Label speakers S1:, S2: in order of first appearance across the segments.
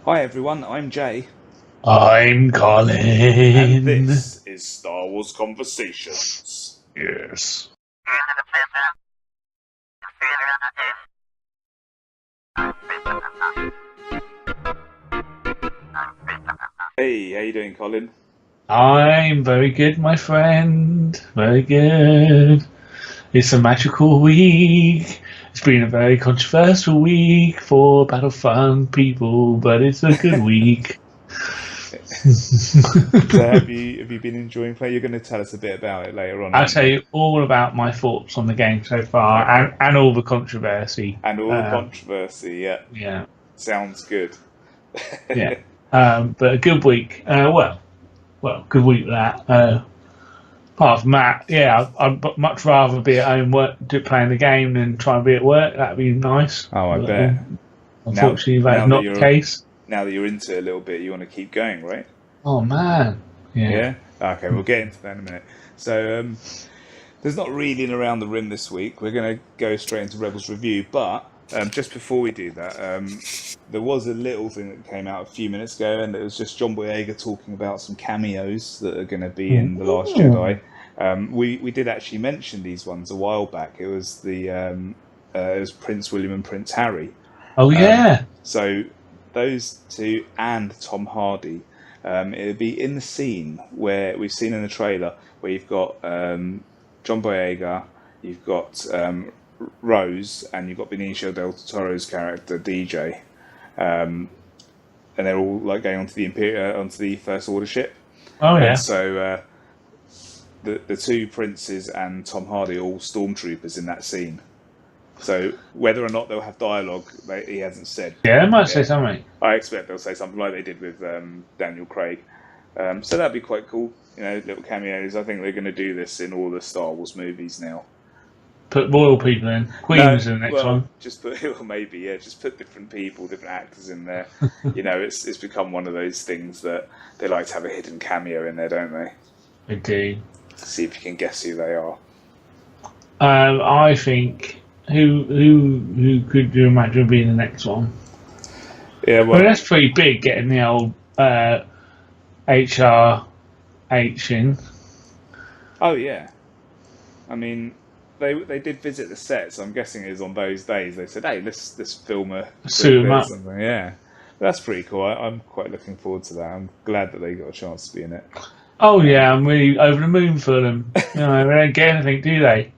S1: Hi everyone, I'm Jay,
S2: I'm
S1: and
S2: Colin.
S1: this is Star Wars Conversations.
S2: Yes.
S1: Hey, how you doing, Colin?
S2: I'm very good, my friend. Very good. It's a magical week. It's been a very controversial week for Battlefront people, but it's a good week.
S1: So have you been enjoying play? You're going to tell us a bit about it later on,
S2: I'll
S1: aren't
S2: tell
S1: you?
S2: you all about my thoughts on the game so far
S1: Okay.
S2: and all the controversy.
S1: And all the controversy, yeah,
S2: Yeah,
S1: sounds good.
S2: yeah. But a good week. Good week for that. Apart from that, yeah, I'd much rather be at home playing the game than try and be at work. That'd be nice.
S1: Oh, I
S2: But,
S1: bet. Now,
S2: unfortunately, that's
S1: now that
S2: not the
S1: you're
S2: case.
S1: now that you're into it a little bit, you want to keep going, right?
S2: Oh man, yeah.
S1: Yeah. Okay, we'll get into that in a minute. So, there's not reading around the rim this week. We're going to go straight into Rebels review, but just before we do that, there was a little thing that came out a few minutes ago, and it was just John Boyega talking about some cameos that are going to be in The Last
S2: Ooh.
S1: Jedi. We did actually mention these ones a while back. It was Prince William and Prince Harry.
S2: Oh yeah.
S1: So those two and Tom Hardy, it would be in the scene where we've seen in the trailer where you've got John Boyega, you've got Rose, and you've got Benicio del Toro's character DJ, and they're all like going onto the onto the First Order ship,
S2: Oh
S1: and
S2: yeah.
S1: so the two princes and Tom Hardy are all stormtroopers in that scene. So whether or not they'll have dialogue, he hasn't said
S2: Yeah, they might say
S1: yet.
S2: something.
S1: I expect they'll say something like they did with Daniel Craig. So that'd be quite cool. You know, little cameos. I think they're going to do this in all the Star Wars movies now.
S2: Put royal people in.
S1: No,
S2: Queen's in the next
S1: well,
S2: one.
S1: just put well, maybe just put different people, different actors in there. You know, it's become one of those things that they like to have a hidden cameo in there, don't they?
S2: They do.
S1: See if you can guess who they are.
S2: I think who could you imagine being the next one?
S1: Yeah,
S2: I mean,
S1: well,
S2: that's pretty big. Getting the old HRH in.
S1: oh yeah. I mean, they did visit the set, so I'm guessing it was on those days. They said, "Hey, let's film a
S2: Suit
S1: bit
S2: him
S1: of
S2: up.
S1: something." Yeah, that's pretty cool. I'm quite looking forward to that. I'm glad that they got a chance to be in it.
S2: Oh yeah, I'm really over the moon for them. You know, they don't get anything, do they?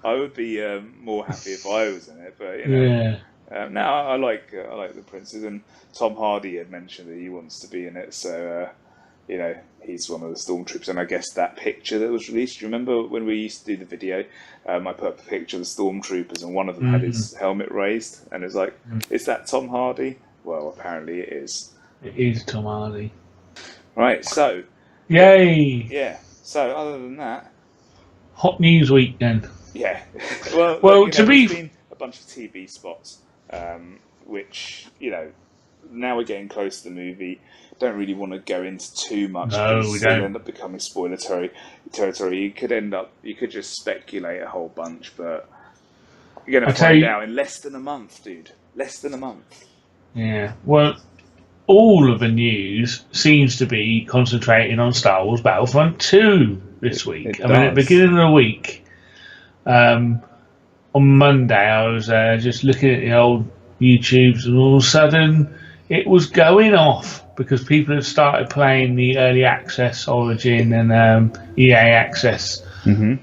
S1: I would be more happy if I was in it, but you know,
S2: Yeah,
S1: no, I like the Princes, and Tom Hardy had mentioned that he wants to be in it, so you know he's one of the stormtroopers. And I guess that picture that was released. Do you remember when we used to do the video? I put up a picture of the stormtroopers, and one of them had
S2: mm,
S1: his helmet raised, and it's like, is that Tom Hardy? Well, apparently it is.
S2: it is Tom Hardy.
S1: Right, so
S2: Yay!
S1: yeah. So other than that,
S2: Hot news week then.
S1: yeah. Well,
S2: Well,
S1: you
S2: to
S1: know, there's
S2: be
S1: been a bunch of TV spots, which you know, now we're getting close to the movie. Don't really want to go into too much
S2: no, we
S1: because it'll
S2: don't.
S1: end up becoming spoiler territory. You could just speculate a whole bunch, but you're
S2: I
S1: going to
S2: tell
S1: find
S2: you,
S1: out in less than a month, dude. Less than a month.
S2: yeah. Well, all of the news seems to be concentrating on Star Wars Battlefront 2 this week.
S1: It
S2: I mean, at the
S1: does.
S2: beginning of the week, um, on Monday, I was just looking at the old YouTubes, and all of a sudden, it was going off because people had started playing the early access Origin and EA access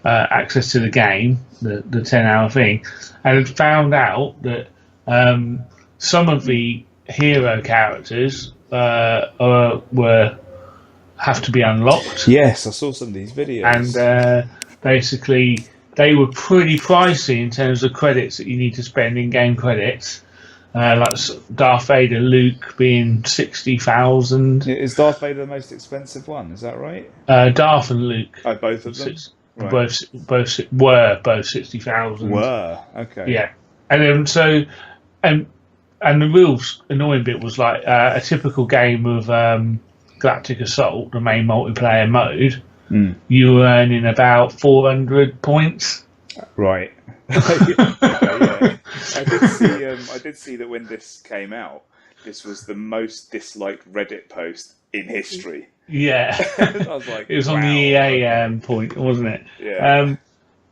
S2: access to the game, the 10-hour thing, and had found out that some of the hero characters were have to be unlocked,
S1: Yes, I saw some of these
S2: and
S1: videos.
S2: basically they were pretty pricey in terms of credits that you need to spend in game credits. Like Darth Vader, Luke being 60,000.
S1: Is Darth Vader the most expensive one? Is that right?
S2: Darth and Luke,
S1: Oh, both of them. Right.
S2: both 60,000.
S1: Were okay.
S2: Yeah, and then and and the real annoying bit was like a typical game of Galactic Assault, the main multiplayer mode.
S1: Mm.
S2: You were earning about 400 points.
S1: Right. Okay, yeah. I did see. I did see that when this came out, this was the most disliked Reddit post in history.
S2: Yeah,
S1: I was like,
S2: it was
S1: wow,
S2: on the EA point, wasn't it?
S1: Yeah.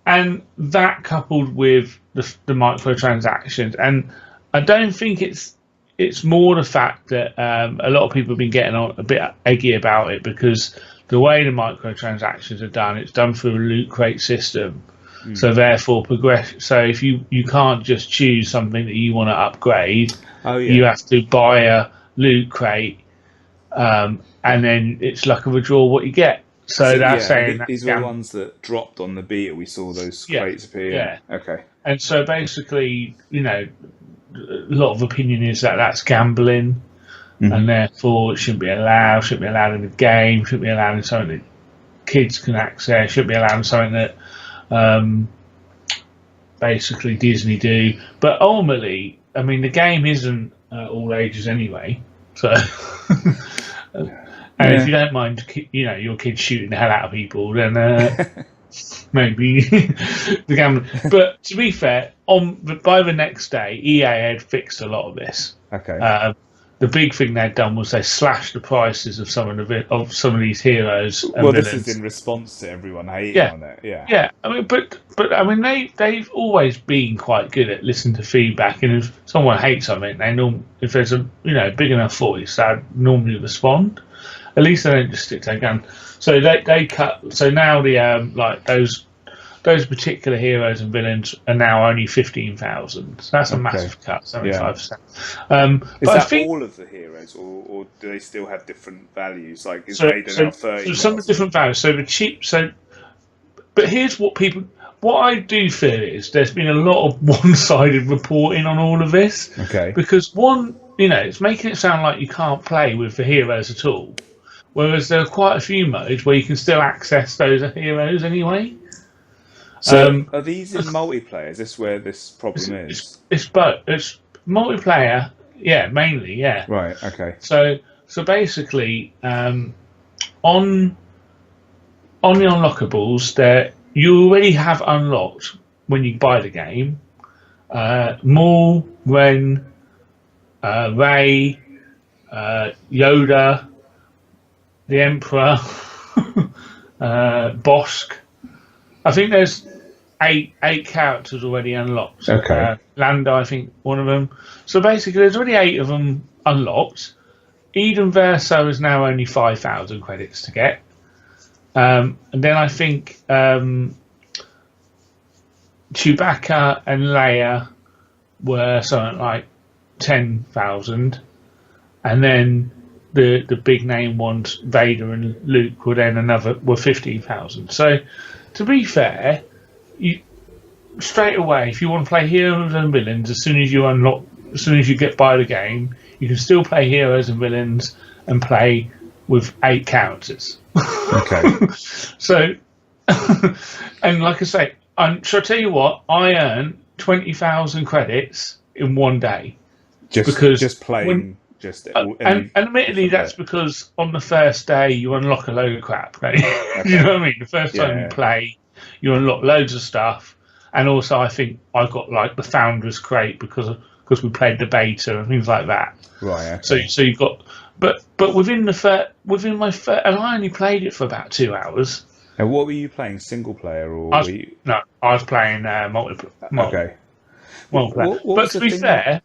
S2: And that coupled with the microtransactions, and I don't think it's more the fact that a lot of people have been getting a bit eggy about it because the way the microtransactions are done, it's done through a loot crate system. So therefore, progress. So if you can't just choose something that you want to upgrade, you have to buy a loot crate, and then it's luck of a draw what you get. So that's saying that
S1: these were the ones that dropped on the beta. We saw those crates appear.
S2: Yeah.
S1: Okay.
S2: And so basically, a lot of opinion is that that's gambling, and therefore it shouldn't be allowed. Shouldn't be allowed in the game. Shouldn't be allowed in something that kids can access. Shouldn't be allowed in something that basically Disney do. But ultimately, I mean, the game isn't all ages anyway. So. And if you don't mind, your kids shooting the hell out of people, then maybe the gambling. But to be fair, by the next day, EA had fixed a lot of this.
S1: Okay.
S2: The big thing they'd done was they slashed the prices of some of these heroes. And
S1: well,
S2: villains.
S1: This is in response to everyone hating on it. Yeah.
S2: Yeah. I mean, but I mean, they've always been quite good at listening to feedback, and if someone hates something, if there's a big enough voice, they normally respond. At least they don't just stick to their gun. So they cut. So now the those particular heroes and villains are now only 15,000. So that's a massive cut, 75%.
S1: Is that all of the heroes, or do they still have different values? Like is Vader now 30?
S2: So some different values. So the cheap. But here's what I do feel is there's been a lot of one-sided reporting on all of this.
S1: Okay.
S2: Because it's making it sound like you can't play with the heroes at all. Whereas there are quite a few modes where you can still access those heroes anyway.
S1: So are these in multiplayer? Is this where this problem is?
S2: It's both. It's multiplayer, mainly, yeah.
S1: Right. Okay.
S2: So basically, on the unlockables, there you already have unlocked when you buy the game. Maul, Ren, Rey, Yoda, the Emperor, Bosk. I think there's eight characters already unlocked.
S1: Okay.
S2: Lando, I think, one of them. So basically, there's already 8 of them unlocked. Eden Verso is now only 5,000 credits to get. And then I think Chewbacca and Leia were something like 10,000. And then the big name ones, Vader and Luke, were 15,000. So, to be fair, straight away, if you want to play heroes and villains, as soon as you get by the game, you can still play heroes and villains and play with 8 characters.
S1: Okay.
S2: So, and like I say, shall I tell you what? I earned 20,000 credits in one day.
S1: Just playing.
S2: And admittedly, that's because on the first day you unlock a load of crap. Right? Okay. You know what I mean? The first time you play, you unlock loads of stuff, and also I think I got like the Founders Crate because we played the beta and things like that.
S1: Right. Okay.
S2: So you've got, but within my and I only played it for about 2 hours.
S1: And what were you playing? Single player or?
S2: No, I was playing multiplayer.
S1: Okay.
S2: Multiplayer. But to be fair,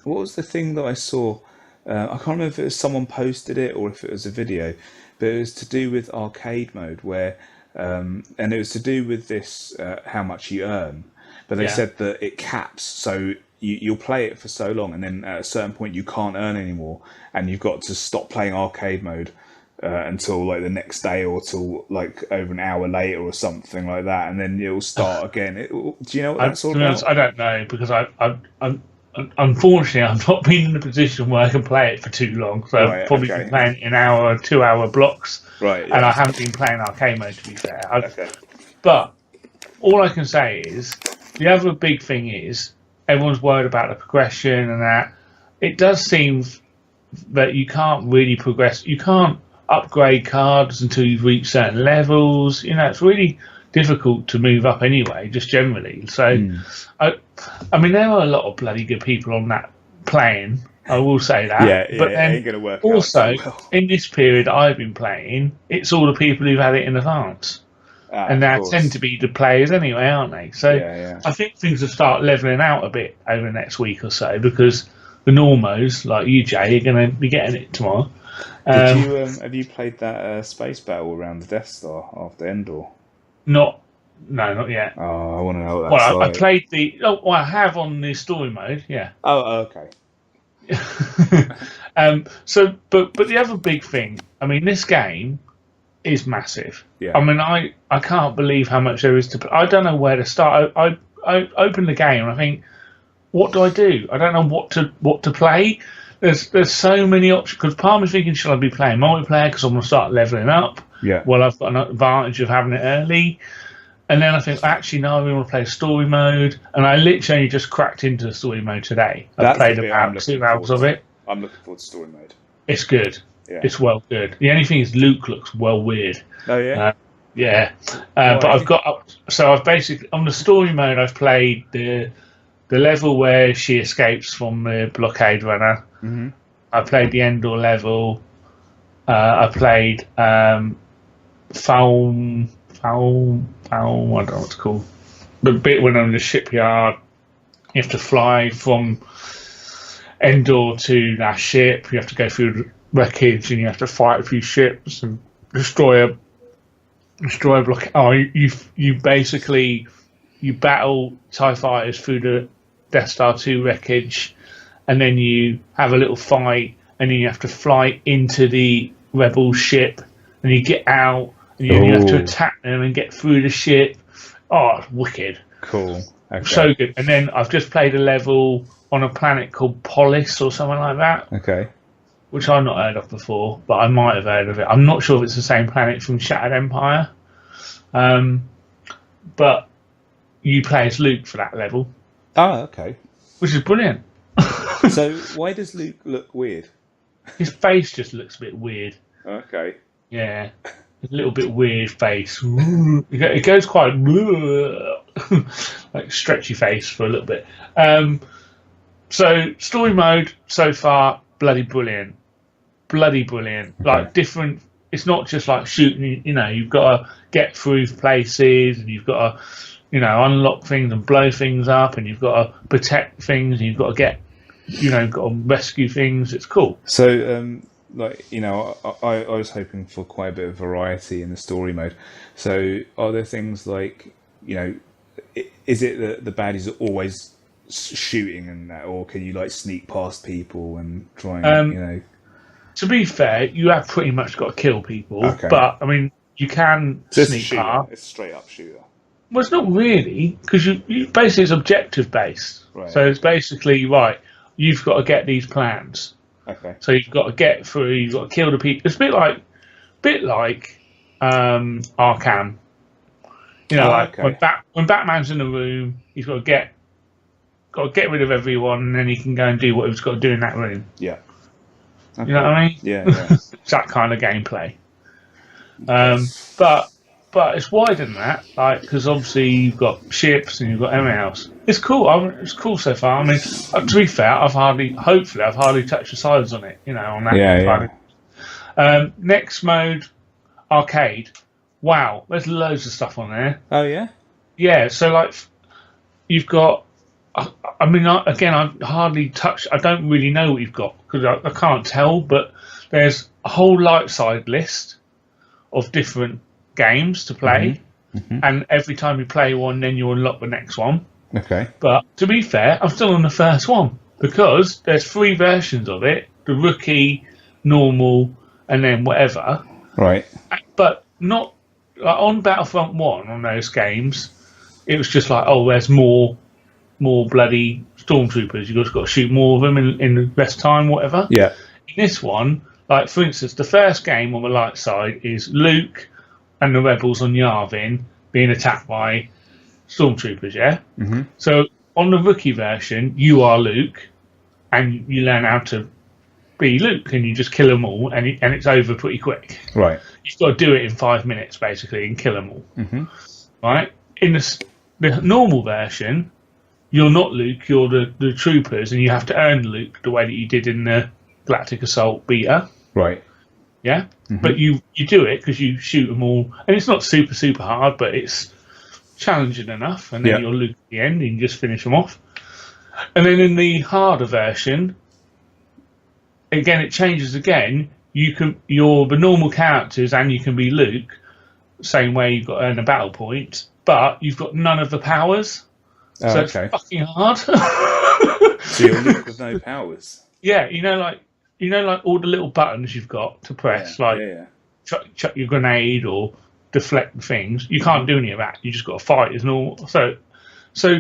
S1: what was the thing that I saw? I can't remember if it was someone posted it or if it was a video, but it was to do with arcade mode where, and it was to do with this, how much you earn. But they said that it caps, so you'll play it for so long, and then at a certain point you can't earn anymore, and you've got to stop playing arcade mode until like the next day or till like over an hour later or something like that, and then you'll start again. Do you know what that's all about?
S2: I don't know because I'm unfortunately, I've not been in a position where I can play it for too long. So I've probably been playing it in 2-hour blocks.
S1: Right. Yeah.
S2: And I haven't been playing arcade mode, to be fair. But all I can say is, the other big thing is, everyone's worried about the progression and that. It does seem that you can't really progress. You can't upgrade cards until you've reached certain levels. It's really difficult to move up anyway, just generally. So, I mean, there are a lot of bloody good people on that playing, I will say that.
S1: Yeah,
S2: But
S1: it
S2: then
S1: ain't gonna work
S2: also
S1: out too well.
S2: in this period I've been playing, it's all the people who've had it in advance, and
S1: Of
S2: they tend
S1: course.
S2: to be the players anyway, aren't they? So
S1: Yeah.
S2: I think things will start leveling out a bit over the next week or so because the normos like you, Jay, are going to be getting it tomorrow.
S1: Did you have you played that space battle around the Death Star after Endor?
S2: Not, no, not yet.
S1: Oh, I want to know what that's
S2: Well, I
S1: like.
S2: played the. Oh, well, I have on the story mode. Yeah.
S1: Oh, okay.
S2: So, but the other big thing. I mean, this game is massive.
S1: Yeah.
S2: I mean, I can't believe how much there is to play. I don't know where to start. I open the game and I think, what do I do? I don't know what to play. There's so many options. Because part of me thinking, should I be playing multiplayer because I'm going to start leveling up?
S1: Yeah.
S2: Well, I've got an advantage of having it early. And then I think, actually, no, we want to play story mode. And I literally just cracked into the story mode today. I've played about 2 hours of it.
S1: I'm looking forward to story mode.
S2: It's good.
S1: Yeah.
S2: It's well good. The only thing is Luke looks well weird.
S1: Oh, yeah?
S2: Yeah. But I've got up. So I've basically, on the story mode, I've played the level where she escapes from the blockade runner.
S1: Mm-hmm.
S2: I played the Endor level. I played Foam. I don't know what it's called. The bit when I'm in the shipyard, you have to fly from Endor to that ship. You have to go through the wreckage and you have to fight a few ships and destroy a block. Oh, you basically battle TIE fighters through the Death Star 2 wreckage, and then you have a little fight, and then you have to fly into the rebel ship, and you get out. And you have to attack them and get through the ship. Oh, it's wicked.
S1: Cool. Okay.
S2: So good. And then I've just played a level on a planet called Polis or something like that.
S1: Okay.
S2: Which I've not heard of before, but I might have heard of it. I'm not sure if it's the same planet from Shattered Empire. But you play as Luke for that level.
S1: Oh, okay.
S2: Which is brilliant.
S1: So why does Luke look weird?
S2: His face just looks a bit weird.
S1: Okay.
S2: Yeah. A little bit weird face. It goes quite like stretchy face for a little bit. So story mode so far, bloody brilliant. Okay. Like different. It's not just like shooting. You've got to get through places, and you've got to, unlock things and blow things up, and you've got to protect things, and you've got to get, got to rescue things. It's cool.
S1: So. I was hoping for quite a bit of variety in the story mode. So, are there things like, is it that the baddies are always shooting and that, or can you like sneak past people and try and,
S2: To be fair, you have pretty much got to kill people,
S1: Okay.
S2: but I mean, you can sneak past.
S1: It's a straight up shooter.
S2: Well, it's not really, because you basically it's objective based.
S1: Right.
S2: So it's basically right. You've got to get these plans.
S1: Okay.
S2: So you've got to get through. You've got to kill the people. It's a bit like Arkham. When Batman's in the room, he's got to get rid of everyone, and then he can go and do what he's got to do in that room.
S1: Yeah. Okay.
S2: You know what I mean?
S1: Yeah.
S2: It's that kind of gameplay. But it's wider than that, like because obviously you've got ships and you've got everything else. It's cool. It's cool so far. I mean, to be fair, I've hardly touched the sides on it. On that.
S1: Yeah.
S2: Next mode, arcade. Wow, there's loads of stuff on there.
S1: Oh yeah.
S2: Yeah. So like, you've got. I mean, I've hardly touched. I don't really know what you've got because I can't tell. But there's a whole light side list of different games to play, and every time you play one, then you unlock the next one.
S1: Okay.
S2: But to be fair, I'm still on the first one because there's 3 versions of it: the rookie, normal, and then whatever.
S1: Right.
S2: But not like on Battlefront 1 on those games. It was just like, oh, there's more bloody stormtroopers. You've just got to shoot more of them in the best time, whatever.
S1: Yeah.
S2: In this one, like for instance, the first game on the light side is Luke and the rebels on Yavin being attacked by stormtroopers, yeah?
S1: Mm-hmm.
S2: So on the rookie version, you are Luke, and you learn how to be Luke, and you just kill them all, and it's over pretty quick.
S1: Right.
S2: You've got to do it in 5 minutes, basically, and kill them all.
S1: Mm-hmm.
S2: Right? In the normal version, you're not Luke, you're the troopers, and you have to earn Luke the way that you did in the Galactic Assault beta.
S1: Right.
S2: Yeah, but you do it because you shoot them all, and it's not super hard, but it's challenging enough. And then you're Luke at the end, and you just finish them off. And then in the harder version, again, it changes again. You're the normal characters, and you can be Luke, same way you've got to earn a battle point, but you've got none of the powers. So it's fucking hard.
S1: So you're Luke with no powers.
S2: Yeah, like all the little buttons you've got to press, chuck your grenade or deflect things. You can't do any of that. You just got to fight as normal. So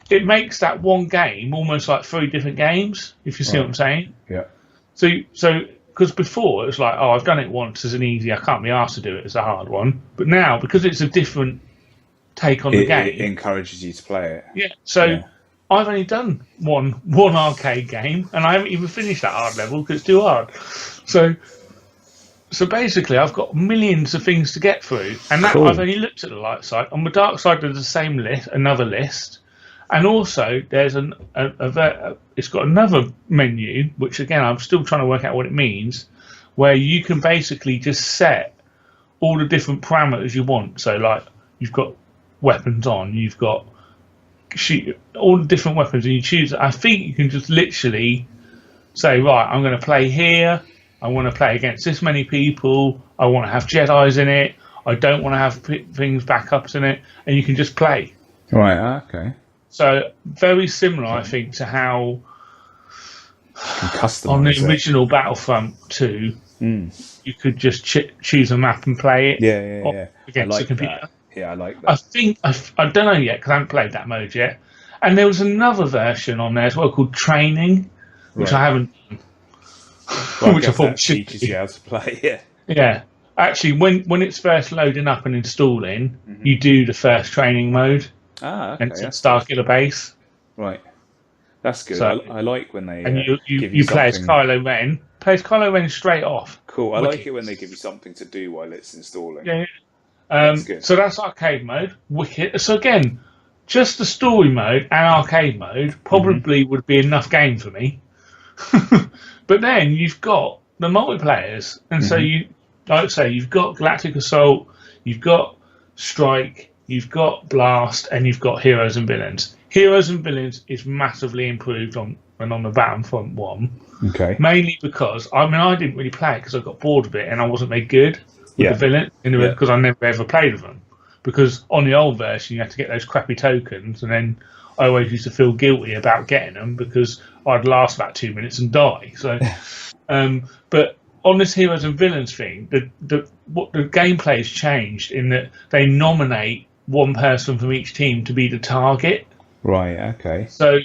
S2: it makes that one game almost like 3 different games. If you see what I'm saying.
S1: Yeah.
S2: So because before it was like, oh, I've done it once as an easy. I can't be asked to do it as a hard one. But now because it's a different take on the game,
S1: it encourages you to play it.
S2: Yeah. So. I've only done one arcade game, and I haven't even finished that hard level because it's too hard. So basically, I've got millions of things to get through, and that I've only looked at the light side. On the dark side, there's the same list, another list, and also there's it's got another menu, which again I'm still trying to work out what it means, where you can basically just set all the different parameters you want. So like you've got weapons on, you've got shoot all the different weapons, and you choose. I think you can just literally say, right, I'm going to play here. I want to play against this many people. I want to have Jedis in it. I don't want to have things backups in it, and you can just play.
S1: Right. Okay.
S2: So very similar, I think, to how
S1: on
S2: the original Battlefront 2, you could just choose a map and play it.
S1: Yeah.
S2: Against the computer.
S1: That. Yeah, I like that.
S2: I think I don't know yet because I haven't played that mode yet. And there was another version on there as well called Training, which I haven't done.
S1: Well, which I thought teaches you how to play. Yeah.
S2: Yeah. Actually, when it's first loading up and installing, you do the first training mode.
S1: Ah, okay.
S2: And it's at Starkiller Base.
S1: Right. That's good. So, I like when they
S2: and you play as Kylo Ren. Plays Kylo Ren straight off.
S1: Cool. I like it when they give you something to do while it's installing.
S2: Yeah. So that's arcade mode. Wicked. So again, just the story mode and arcade mode probably would be enough game for me. But then you've got the multiplayers, and so you've got Galactic Assault, you've got Strike, you've got Blast, and you've got Heroes and Villains. Heroes and Villains is massively improved on the Battlefront 1.
S1: Okay.
S2: Mainly because I didn't really play it because I got bored of it and I wasn't very good. The villain because I never ever played with them, because on the old version you had to get those crappy tokens, and then I always used to feel guilty about getting them because I'd last about 2 minutes and die. So but on this Heroes and Villains thing, the gameplay has changed in that they nominate one person from each team to be the target.
S1: Right. Okay.
S2: So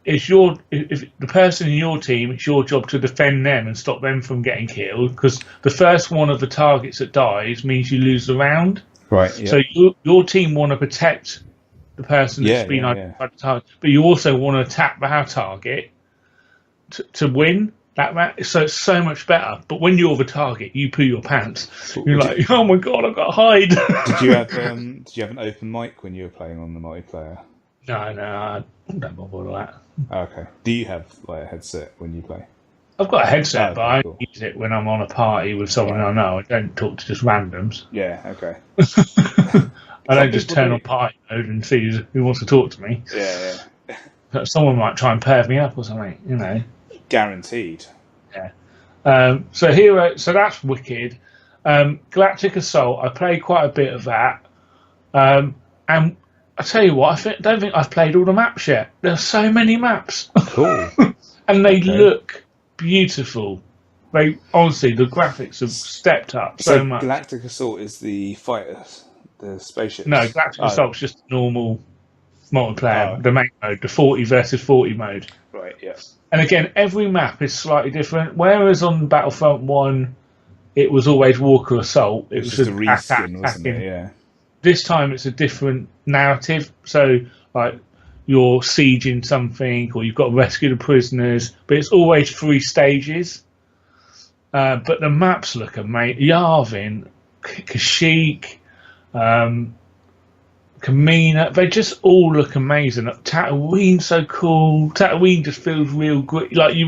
S2: if the person in your team, it's your job to defend them and stop them from getting killed, because the first one of the targets that dies means you lose the round.
S1: Right. Yeah.
S2: So your team want to protect the person that's been identified the target, but you also want to attack our target to win that round. So it's so much better. But when you're the target, you poo your pants. You're like, oh my god, I've got to hide.
S1: Did you have an open mic when you were playing on the multiplayer?
S2: No, I don't bother with that.
S1: Okay. Do you have like a headset when you play?
S2: I've got a headset, but I use it when I'm on a party with someone I know. I don't talk to just randoms.
S1: Yeah, okay.
S2: I don't just turn on party mode and see who wants to talk to me.
S1: Yeah.
S2: Someone might try and perv me up or something,
S1: Guaranteed.
S2: Yeah. So that's wicked. Galactic Assault, I played quite a bit of that. And I tell you what, I don't think I've played all the maps yet. There's so many maps.
S1: Cool.
S2: And they look beautiful. Honestly, the graphics have stepped up so much.
S1: Galactic Assault is the fighters, the spaceships.
S2: No, Galactic Assault's just normal multiplayer, the main mode, the 40 versus 40 mode.
S1: Right, yeah.
S2: And again, every map is slightly different. Whereas on Battlefront 1, it was always Walker Assault. It was
S1: just a reskin, wasn't it? Yeah.
S2: This time it's a different narrative. So, like, you're sieging something, or you've got to rescue the prisoners, but it's always 3 stages. But the maps look amazing. Yavin, Kashyyyk, Kamina, they just all look amazing. Tatooine's so cool. Tatooine just feels real great. Like you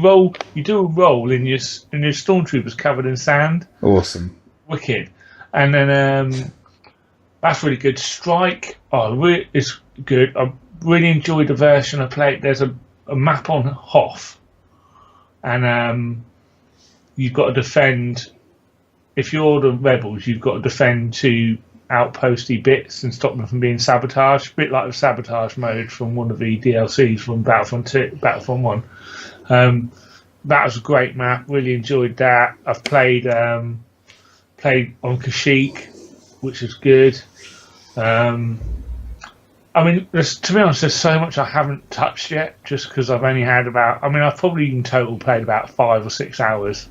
S2: do a roll in your stormtroopers covered in sand.
S1: Awesome.
S2: Wicked. And then that's really good. Strike, it's good. I really enjoyed the version I played. There's a map on Hoth, and you've got to defend. If you're the rebels, you've got to defend 2 outposty bits and stop them from being sabotaged. A bit like the sabotage mode from one of the DLCs from Battlefront 1. That was a great map. Really enjoyed that. I've played on Kashyyyk, which is good. I mean, to be honest, there's so much I haven't touched yet, just because I've only had I've probably in total played about 5 or 6 hours.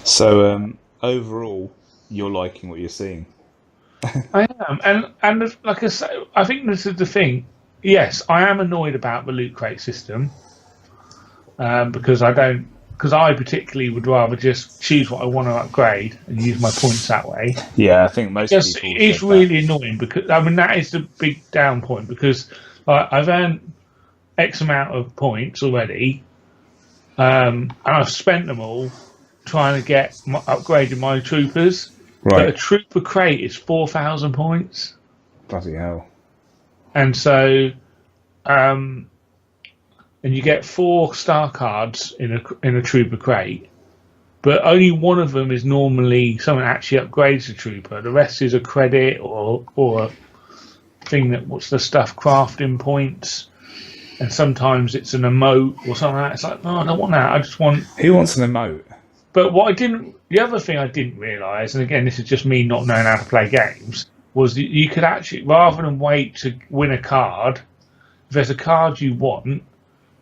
S1: So overall, you're liking what you're seeing.
S2: I am, and like I say, I think this is the thing. Yes, I am annoyed about the loot crate system, because I particularly would rather just choose what I want to upgrade and use my points that way.
S1: Yeah, I think most people.
S2: It's really annoying because that is the big down point, because I've earned X amount of points already, and I've spent them all trying to get upgrading my troopers.
S1: Right.
S2: But a trooper crate is 4,000 points.
S1: Bloody hell.
S2: And so, and you get 4 star cards in a trooper crate, but only one of them is normally someone actually upgrades the trooper. The rest is a credit or a thing that what's the stuff crafting points, and sometimes it's an emote or something like that. It's like, no, I don't want that. I just want.
S1: Who wants an emote?
S2: But the other thing I didn't realise, and again, this is just me not knowing how to play games, was that you could actually, rather than wait to win a card, if there's a card you want,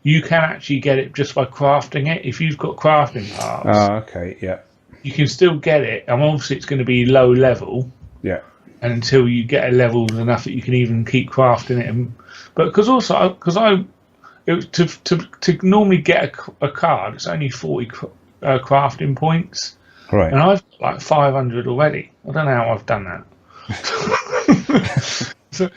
S2: you can actually get it just by crafting it. If you've got crafting parts,
S1: okay, yeah,
S2: you can still get it. And obviously, it's going to be low level,
S1: yeah,
S2: and until you get a level enough that you can even keep crafting it. But to normally get a card, it's only 40 crafting points,
S1: right?
S2: And I've got like 500 already. I don't know how I've done that. So,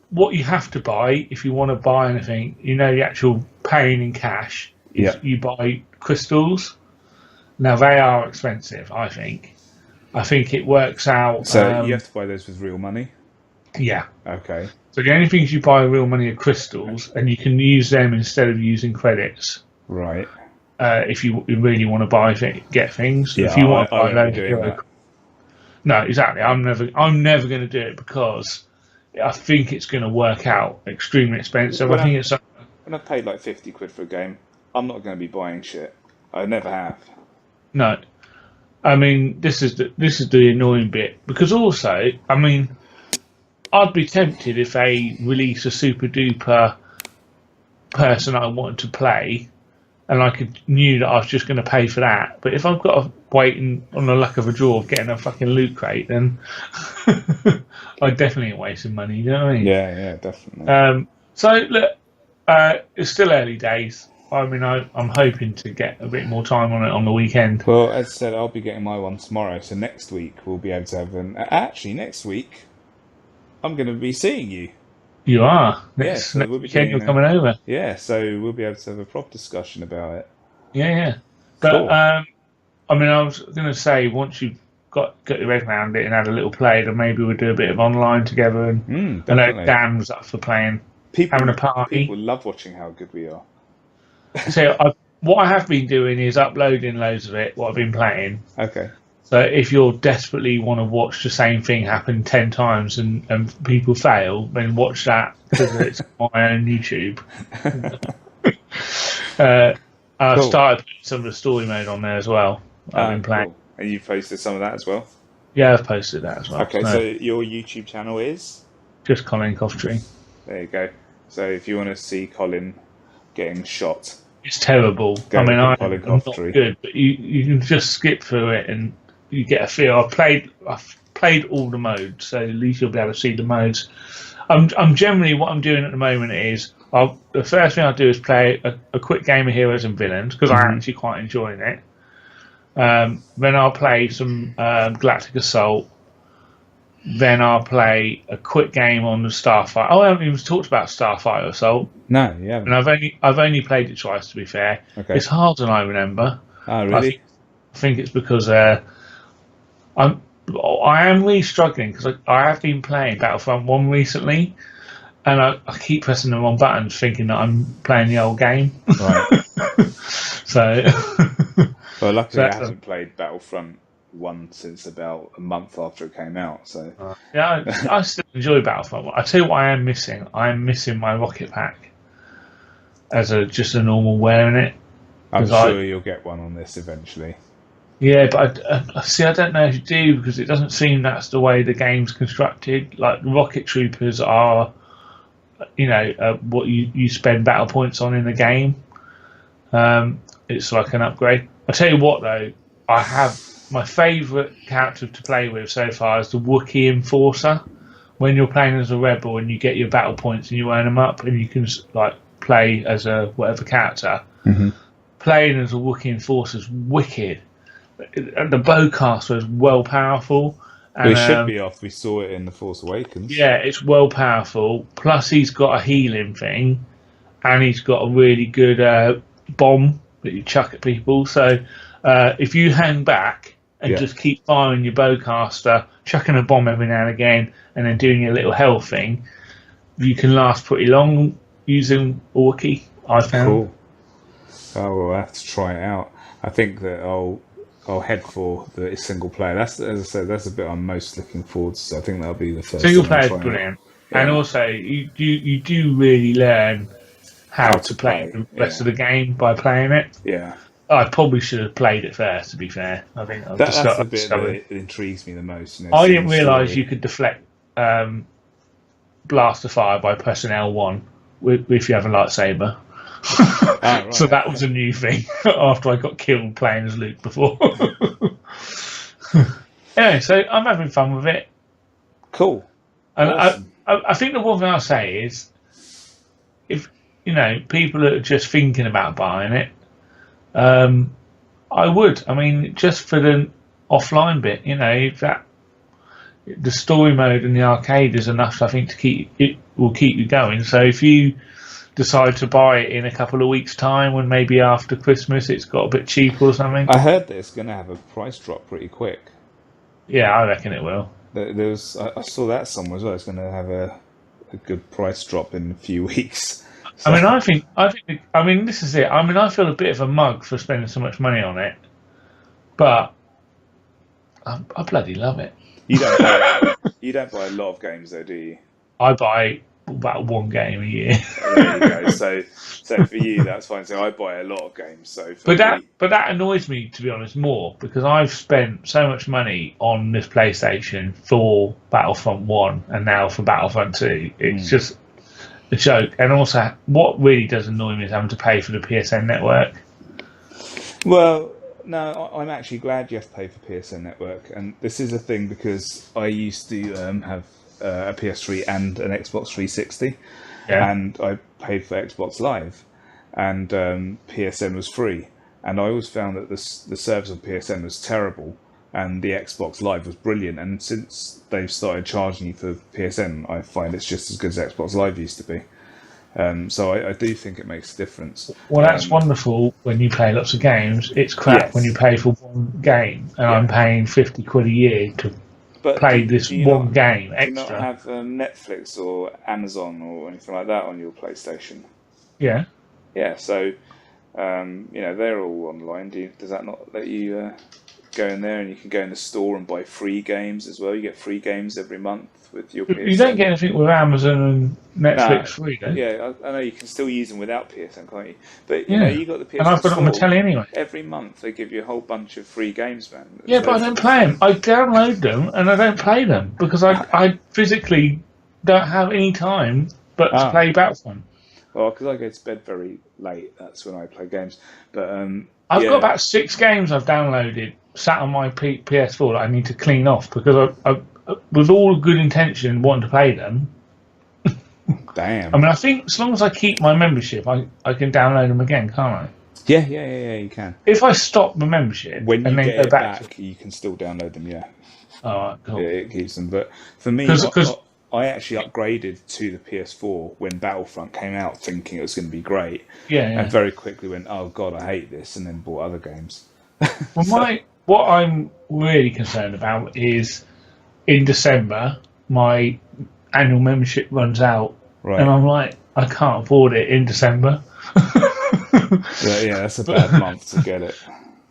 S2: what you have to buy if you want to buy anything, the actual paying in cash, is you buy crystals. Now they are expensive. I think it works out.
S1: So you have to buy those with real money.
S2: Yeah.
S1: Okay.
S2: So the only things you buy with real money are crystals, and you can use them instead of using credits.
S1: Right.
S2: If you really want to get things,
S1: yeah,
S2: if you want to buy
S1: those,
S2: no, exactly. I'm never going to do it, because I think it's going to work out extremely expensive. When
S1: I paid like 50 quid for a game, I'm not going to be buying shit. I never have.
S2: No, I mean this is the annoying bit, because also, I mean, I'd be tempted if they release a super duper person I wanted to play, and I knew that I was just going to pay for that. But if I've got to wait on the luck of a draw of getting a fucking loot crate, then I definitely ain't wasting money. You know what I mean?
S1: Yeah, definitely.
S2: So look, it's still early days. I mean, I'm hoping to get a bit more time on it on the weekend.
S1: Well, as I said, I'll be getting my one tomorrow. So next week we'll be able to have Actually, next week I'm going to be seeing you.
S2: You are.
S1: Next
S2: weekend you're coming over.
S1: Yeah, so we'll be able to have a proper discussion about it.
S2: Yeah. But
S1: cool.
S2: I mean, I was going to say, once you've got your head around it and had a little play, then maybe we'll do a bit of online together. And I know Dan's up for playing, having a party.
S1: People love watching how good we are.
S2: So what I have been doing is uploading loads of it, what I've been playing.
S1: Okay.
S2: So if you desperately want to watch the same thing happen 10 times and people fail, then watch that, because it's on my own YouTube. I've started putting some of the story mode on there as well. I've been playing. Cool.
S1: And you posted some of that as well?
S2: Yeah, I've posted that as well.
S1: Okay, so your YouTube channel is?
S2: Just Colin Coftree.
S1: There you go. So if you want to see Colin getting shot,
S2: it's terrible.
S1: I'm
S2: not good, but you can just skip through it and you get a feel. I've played all the modes, so at least you'll be able to see the modes. I'm generally, what I'm doing at the moment is the first thing I'll do is play a quick game of Heroes and Villains, because I'm actually quite enjoying it. Then I'll play some Galactic Assault. then I'll play a quick game on the Starfighter. Oh, I haven't even talked about Starfighter Assault,
S1: No, you haven't.
S2: and I've only played it twice. To be fair,
S1: Okay.
S2: it's harder than I remember.
S1: Oh, really?
S2: I think it's because I am really struggling because I have been playing Battlefront 1 recently, and I keep pressing the wrong buttons, thinking that I'm playing the old game.
S1: Right.
S2: So,
S1: Well, luckily I haven't played Battlefront 1 since about a month after it came out. So
S2: yeah, I still enjoy Battlefront. I tell you what, I am missing. I am missing my rocket pack as just a normal wearing it.
S1: I'm sure you'll get one on this eventually.
S2: Yeah, but I see. I don't know if you do because it doesn't seem that's the way the game's constructed. Like rocket troopers are, what you spend battle points on in the game. It's like an upgrade. I tell you what, though, I have my favourite character to play with so far is the Wookiee Enforcer. When you're playing as a rebel and you get your battle points and you earn them up, and you can play as a whatever character.
S1: Mm-hmm.
S2: Playing as a Wookiee Enforcer is wicked. The bowcaster is well powerful. And,
S1: it should be off. We saw it in The Force Awakens.
S2: Yeah, it's well powerful. Plus, he's got a healing thing, and he's got a really good bomb that you chuck at people. So, if you hang back and just keep firing your bowcaster, chucking a bomb every now and again, and then doing your little health thing, you can last pretty long using a Wookiee, I found.
S1: Cool. Oh, well, I'll have to try it out. I think that I'll head for the single player. That's, as I said, that's the bit I'm most looking forward to. So I think that'll be the first.
S2: Single player is brilliant, and also you do really learn how to play the rest of the game by playing it.
S1: Yeah.
S2: I probably should have played it first. To be fair, I think
S1: that's the bit that intrigues me the most.
S2: I didn't realise you could deflect blaster fire by pressing L1 if you have a lightsaber.
S1: Right.
S2: So that was a new thing after I got killed playing as Luke before. Anyway, so I'm having fun with it.
S1: Cool.
S2: And
S1: awesome.
S2: I think the one thing I'll say is, if people are just thinking about buying it, I would. I mean, just for the offline bit, that the story mode in the arcade is enough, I think, will keep you going. So if you decide to buy it in a couple of weeks' time, when maybe after Christmas it's got a bit cheaper or something.
S1: I heard that it's going to have a price drop pretty quick.
S2: Yeah, I reckon it will.
S1: I saw that somewhere as well. It's going to have a good price drop in a few weeks. So.
S2: I mean, this is it. I mean, I feel a bit of a mug for spending so much money on it, but I bloody love it.
S1: You don't buy a lot of games though, do you?
S2: I buy about one game a year.
S1: There you go. So for you, that's fine. So I buy a lot of games. So
S2: but that annoys me, to be honest, more because I've spent so much money on this PlayStation for Battlefront 1 and now for Battlefront 2. It's just a joke. And also, what really does annoy me is having to pay for the PSN network.
S1: Well, no, I'm actually glad you have to pay for PSN network, and this is a thing because I used to have a PS3 and an Xbox 360, and I paid for Xbox Live, and PSN was free, and I always found that the service of PSN was terrible, and the Xbox Live was brilliant, and since they've started charging you for PSN, I find it's just as good as Xbox Live used to be. So I do think it makes a difference.
S2: Well, that's wonderful when you play lots of games. It's crap when you pay for one game, and I'm paying £50 a year to play this one game extra.
S1: Do you not have Netflix or Amazon or anything like that on your PlayStation?
S2: Yeah.
S1: Yeah, so they're all online. Does that not let you go in there, and you can go in the store and buy free games as well? You get free games every month with your PSN.
S2: You don't get anything with Amazon and Netflix free, don't you?
S1: Yeah, I know you can still use them without PSN, can't you? But you got the PSN.
S2: And I've got it on my telly anyway.
S1: Every month they give you a whole bunch of free games, man.
S2: Yeah, but I don't play them. I download them and I don't play them because I physically don't have any time but to play Battlefront.
S1: Well, because I go to bed very late, that's when I play games. But
S2: I've got about 6 games I've downloaded sat on my PS4 that I need to clean off because I with all good intention wanting to play them.
S1: Damn.
S2: I mean, I think as long as I keep my membership, I can download them again, can't I?
S1: Yeah, you can.
S2: If I stop the membership
S1: when you
S2: and then
S1: get
S2: go
S1: it
S2: back,
S1: you can still download them. Yeah.
S2: All right,
S1: Yeah,
S2: cool.
S1: it keeps them. But for me,
S2: Because
S1: I actually upgraded to the PS4 when Battlefront came out, thinking it was going to be great,
S2: yeah,
S1: and
S2: yeah.
S1: very quickly went, "Oh God, I hate this," and then bought other games.
S2: Well,
S1: So
S2: what I'm really concerned about is in December my annual membership runs out, and
S1: right,
S2: I'm like, I can't afford it in December.
S1: yeah, that's a bad month to get it.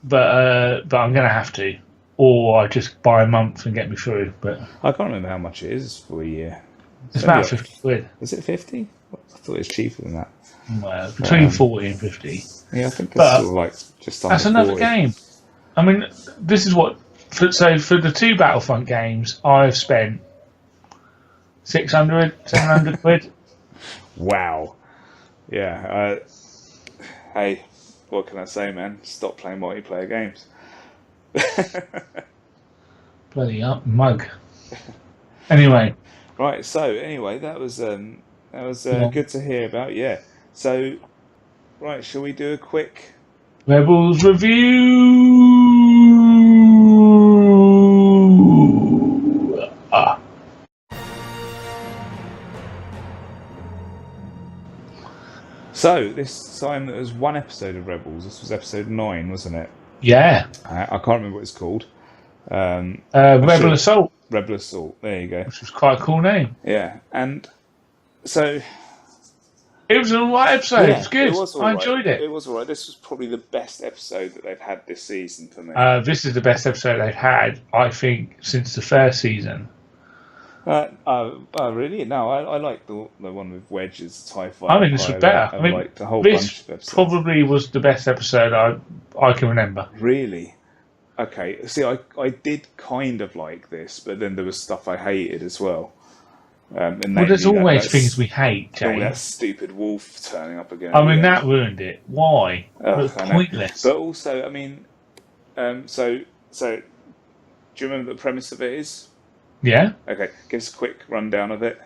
S2: But I'm gonna have to, or I just buy a month and get me through. But
S1: I can't remember how much it is for a year. It's
S2: it's
S1: only
S2: about
S1: like,
S2: 50 quid.
S1: is it 50? I thought it was cheaper than that.
S2: Well,
S1: But,
S2: between 40 and 50.
S1: yeah, I think it's
S2: But
S1: sort of like just under
S2: that's another
S1: 40.
S2: game. I mean, this is what. For the two Battlefront games, I've spent 600, 700 quid.
S1: Wow. Yeah. Hey, what can I say, man? Stop playing multiplayer games.
S2: Bloody up mug. Anyway,
S1: Right. So anyway, that was
S2: long
S1: good to hear about. Yeah. So right, shall we do a quick?
S2: Rebels review.
S1: So this time there was one episode of Rebels. This was episode 9, wasn't it?
S2: Yeah.
S1: I can't remember what it's called.
S2: Rebel Assault,
S1: Rebel Assault. There you go.
S2: which was quite a cool name.
S1: Yeah. And so
S2: It was an alright episode.
S1: yeah,
S2: It's good.
S1: it was all
S2: I
S1: right.
S2: enjoyed it.
S1: It was all right. This was probably the best episode that they've had this season for me.
S2: This is the best episode they've had, I think, since the first season.
S1: Really? No, I like the one with Wedge as TIE fighter.
S2: I think this was better.
S1: I
S2: I mean,
S1: liked a whole bunch
S2: this
S1: of episodes.
S2: probably was the best episode I can remember.
S1: Really? Okay. See, I did kind of like this, but then there was stuff I hated as well. And
S2: Well, there's
S1: namely
S2: always things we hate,
S1: all that
S2: James.
S1: stupid wolf turning up again.
S2: I mean, that ruined it. Why? It was
S1: I know.
S2: pointless.
S1: But also, I mean, so do you remember the premise of it is?
S2: Yeah?
S1: Okay, give us a quick rundown of it.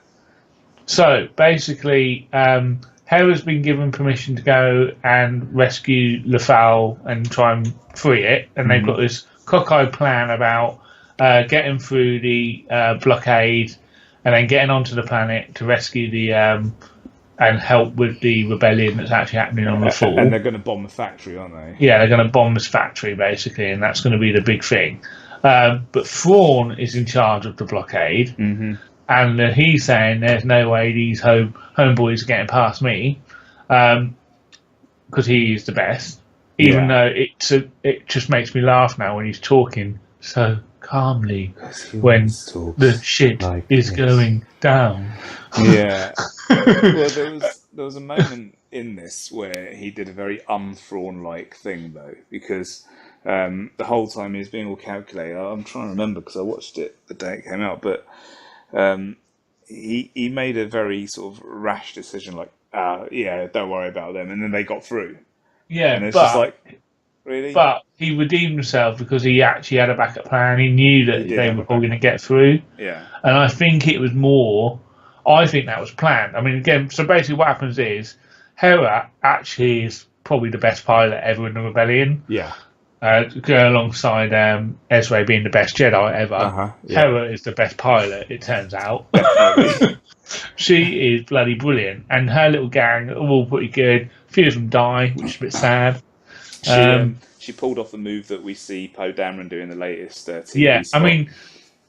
S2: So, basically, Hera's been given permission to go and rescue Lafal and try and free it. And they've got this cockeyed plan about getting through the blockade and then getting onto the planet to rescue the and help with the rebellion that's actually happening on the fall.
S1: And they're going to bomb the factory, aren't they?
S2: Yeah, they're going to bomb this factory basically, and that's going to be the big thing. But Thrawn is in charge of the blockade, and he's saying there's no way these homeboys are getting past me, because he is the best. Even though it just makes me laugh now when he's talking so calmly when the shit is going down.
S1: Yeah. Well, there was a moment in this where he did a very unthrawn-like thing, though, because the whole time he was being all calculated. I'm trying to remember because I watched it the day it came out, but he made a very sort of rash decision, like, yeah, don't worry about them, and then they got through.
S2: Yeah,
S1: and it's just like, really?
S2: But he redeemed himself because he actually had a backup plan. He knew that they were probably going to get through.
S1: Yeah.
S2: And I think it was more. I think that was planned. I mean, again, so basically what happens is Hera actually is probably the best pilot ever in the Rebellion.
S1: Yeah.
S2: Go alongside Ezra being the best Jedi ever. Hera is the best pilot, it turns out. She is bloody brilliant. And her little gang are all pretty good. A few of them die, which is a bit sad.
S1: She pulled off the move that we see Poe Dameron do in the latest TV
S2: Yeah,
S1: spot.
S2: I mean,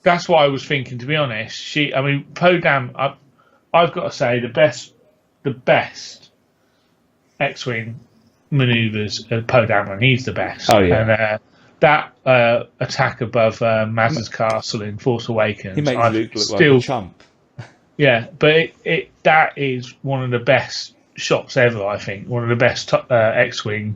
S2: that's what I was thinking, to be honest. Poe Dameron, I've got to say, the best X-Wing manoeuvres are Poe Dameron. He's the best.
S1: Oh, yeah.
S2: And that attack above Maz's castle in Force Awakens.
S1: He makes Luke look like a chump.
S2: Yeah, but that is one of the best shots ever, I think. One of the best X-Wing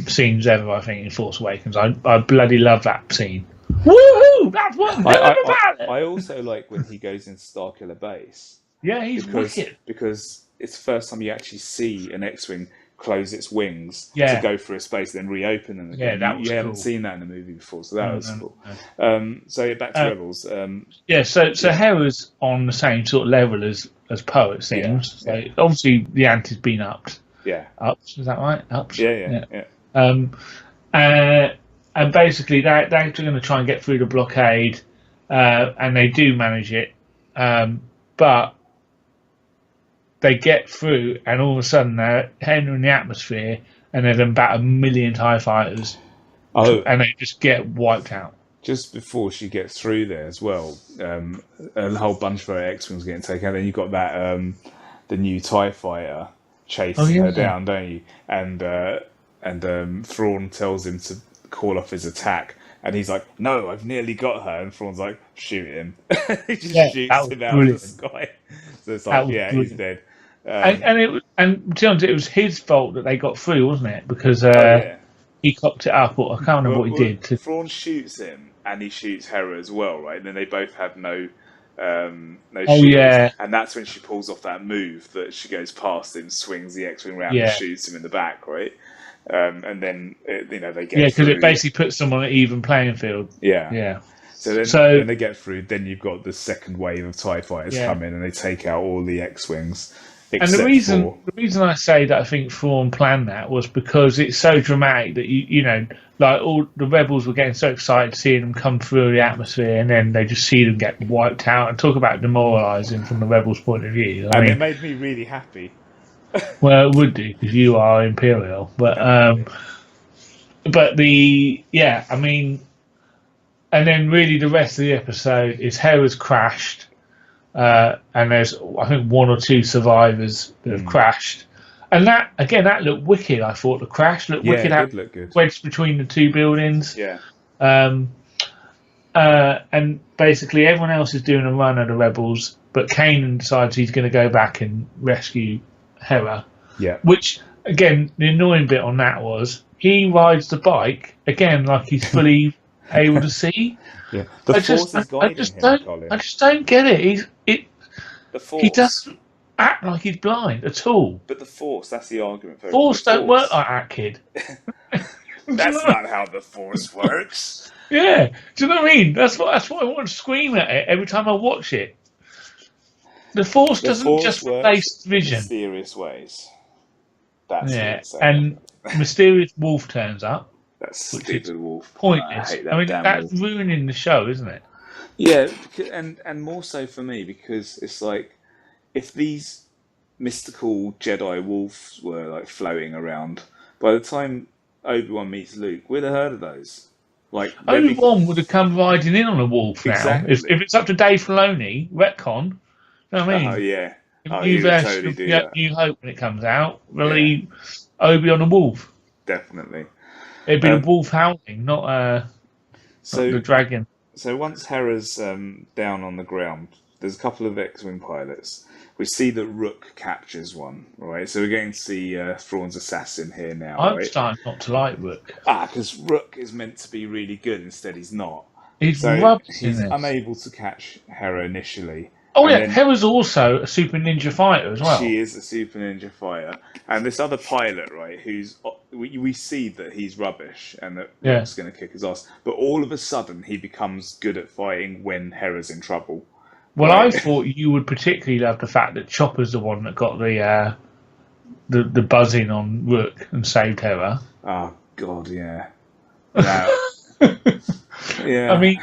S2: scenes ever, I think, in Force Awakens. I bloody love that scene. Woohoo! That's one hell of a pilot!
S1: I also like when he goes into Starkiller Base.
S2: Yeah, he's wicked.
S1: Because it's the first time you actually see an X-Wing close its wings
S2: Yeah.
S1: to go through a space, then reopen them again.
S2: Yeah, that was
S1: you haven't
S2: cool.
S1: seen that in the movie before, so that was cool.
S2: No.
S1: So back to Rebels.
S2: Yeah, so Hera's on the same sort of level as Poe, it seems.
S1: Yeah.
S2: So obviously the ante's been upped.
S1: Yeah.
S2: Ups, is that right? Ups?
S1: Yeah.
S2: and basically they're going to try and get through the blockade, and they do manage it, but they get through, and all of a sudden they're entering the atmosphere, and there's about 1 million TIE fighters, and they just get wiped out.
S1: Just before she gets through there as well, a whole bunch of her X-wings getting taken out. Then you've got that the new TIE fighter chasing her down, don't you? And Thrawn tells him to call off his attack, and he's like, "No, I've nearly got her." And Thrawn's like, "Shoot him!" He just shoots him out of the sky. So it's like, yeah, he's dead.
S2: And to be honest, it was his fault that they got through, wasn't it? Because he cocked it up, or I can't remember what he did.
S1: Thrawn shoots him, and he shoots Hera as well, right? And then they both have no shields.
S2: Yeah.
S1: And that's when she pulls off that move that she goes past him, swings the X-wing round, and shoots him in the back, right? And then they get
S2: because it basically puts them on an even playing field.
S1: Yeah. So then when they get through, then you've got the second wave of TIE fighters come in, and they take out all the X-wings.
S2: And the reason I say that I think Thrawn planned that was because it's so dramatic that you know, like all the rebels were getting so excited seeing them come through the atmosphere, and then they just see them get wiped out. And talk about demoralising from the rebels' point of view. I mean,
S1: it made me really happy.
S2: Well, it would do because you are Imperial, but I mean, and then really the rest of the episode is Hera's crashed. And there's, I think, 1 or 2 survivors that have crashed. And that looked wicked, I thought. The crash looked wicked.
S1: Yeah, it did look good.
S2: Wedged between the 2 buildings.
S1: Yeah.
S2: And basically everyone else is doing a run at the rebels, but Kanan decides he's going to go back and rescue Hera.
S1: Yeah.
S2: Which, again, the annoying bit on that was he rides the bike, again, like he's fully able to see.
S1: Yeah, I just
S2: don't get it. He doesn't act like he's blind at all.
S1: But the Force, that's the argument.
S2: Force don't work like that, kid.
S1: That's not how the Force works.
S2: Yeah, do you know what I mean? That's what I want to scream at it every time I watch it. The Force doesn't just replace vision.
S1: Mysterious ways. That's
S2: and mysterious wolf turns up.
S1: That stupid wolf.
S2: Pointless. I mean, that's ruining the show, isn't it?
S1: Yeah, and more so for me because it's like if these mystical Jedi wolves were like floating around, by the time Obi-Wan meets Luke, we'd have heard of those. Like
S2: Obi-Wan would have come riding in on a wolf now.
S1: Exactly.
S2: If it's up to Dave Filoni, retcon. You know what I mean?
S1: Oh yeah.
S2: New version of New Hope when it comes out, really Obi on a wolf.
S1: Definitely.
S2: It'd be the wolf howling, not the dragon.
S1: So once Hera's down on the ground, there's a couple of X-wing pilots. We see that Rook captures one, right? So we're going to see Thrawn's assassin here now.
S2: I'm starting not to like Rook.
S1: Because Rook is meant to be really good. Instead, he's not.
S2: He's
S1: unable to catch Hera initially.
S2: Oh, yeah, Hera's also a super ninja fighter as well.
S1: She is a super ninja fighter. And this other pilot, right, we see that he's rubbish and that Rook's going to kick his ass. But all of a sudden, he becomes good at fighting when Hera's in trouble.
S2: Well, right? I thought you would particularly love the fact that Chopper's the one that got the buzzing on Rook and saved Hera.
S1: Oh, God, yeah. Wow. Yeah.
S2: I mean,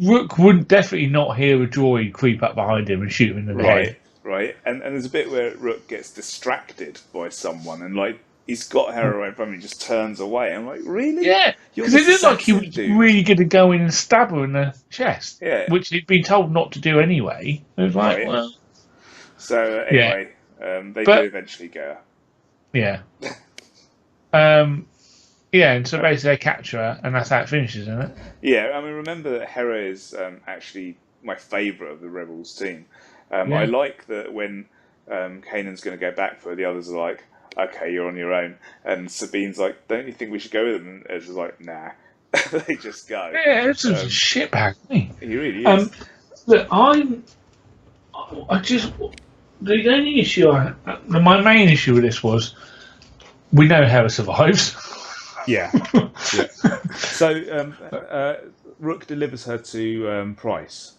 S2: Rook would definitely not hear a droid creep up behind him and shoot him in the head.
S1: Right. And there's a bit where Rook gets distracted by someone and, like, he's got Hera right in front of him, he just turns away. I'm like, really?
S2: Yeah. Because it looked like he was really going to go in and stab her in the chest, which he'd been told not to do anyway. It was like, well.
S1: So, anyway, they do eventually go.
S2: Yeah. Yeah, and so basically they capture her, and that's how it finishes, isn't it?
S1: Yeah, I mean, remember that Hera is actually my favourite of the Rebels team. I like that when Kanan's going to go back for her, the others are like, okay, you're on your own. And Sabine's like, don't you think we should go with them? And Ezra's like, nah. They just go.
S2: Yeah, it's a shitbag, isn't
S1: he? He really is.
S2: Look, the only issue, my main issue with this was, we know Hera survives.
S1: Yeah. So Rook delivers her to Price.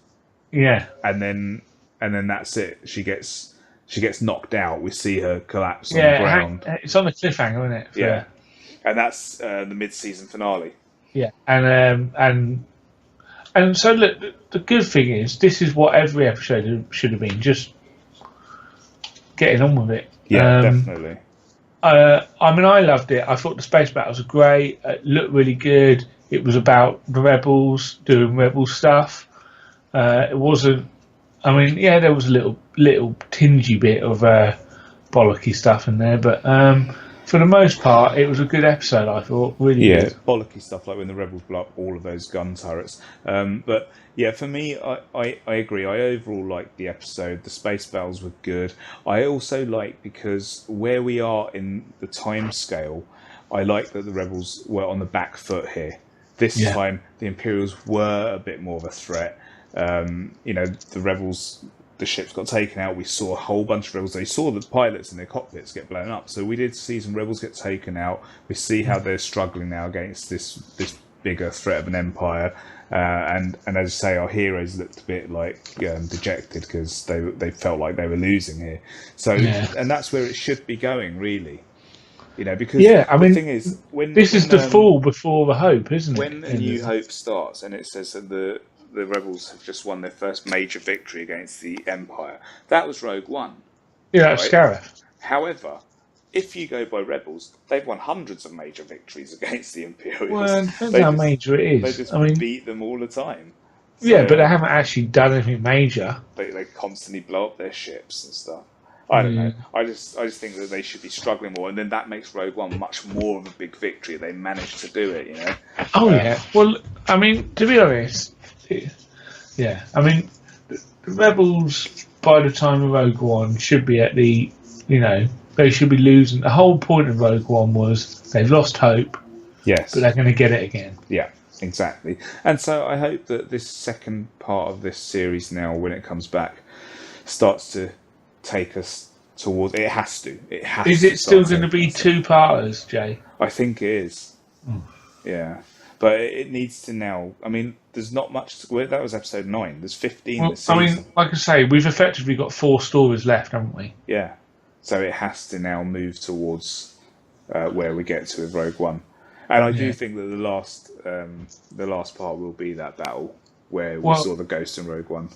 S2: Yeah.
S1: And then that's it. She gets knocked out. We see her collapse on the ground.
S2: It's on the cliffhanger, isn't it?
S1: Yeah. And that's the mid-season finale.
S2: Yeah, and so look, the good thing is this is what every episode should have been, just getting on with it.
S1: Yeah, definitely.
S2: I mean, I loved it. I thought the space battles were great. It looked really good. It was about the rebels doing rebel stuff. It wasn't. I mean, yeah, there was a little tingy bit of bollocky stuff in there, but for the most part, it was a good episode. I thought really
S1: Yeah,
S2: good.
S1: bollocky stuff like when the rebels blow up all of those gun turrets. But yeah, for me, I agree. I overall liked the episode. The space battles were good. I also like because where we are in the time scale, I like that the rebels were on the back foot here. This
S2: Yeah,
S1: time, the Imperials were a bit more of a threat. The rebels, the ships got taken out. We saw a whole bunch of rebels. They saw the pilots in their cockpits get blown up. So we did see some rebels get taken out. We see how they're struggling now against this bigger threat of an empire. And as I say, our heroes looked a bit like dejected because they felt like they were losing here. So
S2: yeah,
S1: and that's where it should be going, really. Because
S2: yeah. I
S1: the
S2: mean,
S1: thing is,
S2: this is the fall before the hope, isn't it?
S1: when A New Hope starts and it says that the rebels have just won their first major victory against the Empire, that was Rogue One,
S2: Yeah, that's
S1: right?
S2: Scarif.
S1: However, if you go by Rebels, they've won hundreds of major victories against the Imperials.
S2: Well, it depends
S1: They
S2: how
S1: just
S2: major it
S1: they
S2: is.
S1: just
S2: I mean,
S1: beat them all the time.
S2: yeah, but they
S1: So
S2: haven't actually done anything major.
S1: they constantly blow up their ships and stuff. I don't know.
S2: Yeah.
S1: I just think that they should be struggling more, and then that makes Rogue One much more of a big victory. They managed to do it.
S2: Oh yeah. Well, I mean, to be honest, yeah. I mean, the rebels by the time of Rogue One should be at the, they should be losing. The whole point of Rogue One was they've lost hope,
S1: Yes.
S2: but they're going to get it again.
S1: Yeah, exactly. And so I hope that this second part of this series now, when it comes back, starts to take us towards. It has to. It has.
S2: Is
S1: to
S2: it still
S1: start
S2: going to
S1: taking
S2: be
S1: us-
S2: two-parters, Jay?
S1: I think it is. Yeah, but it needs to now. I mean, there's not much. That was episode 9. There's 15
S2: Well,
S1: this
S2: I
S1: season.
S2: mean, like I say, we've effectively got 4 stories left, haven't we?
S1: Yeah, so it has to now move towards where we get to with Rogue One, and I do
S2: Yeah.
S1: think that the last part will be that battle where we saw the Ghost in Rogue One.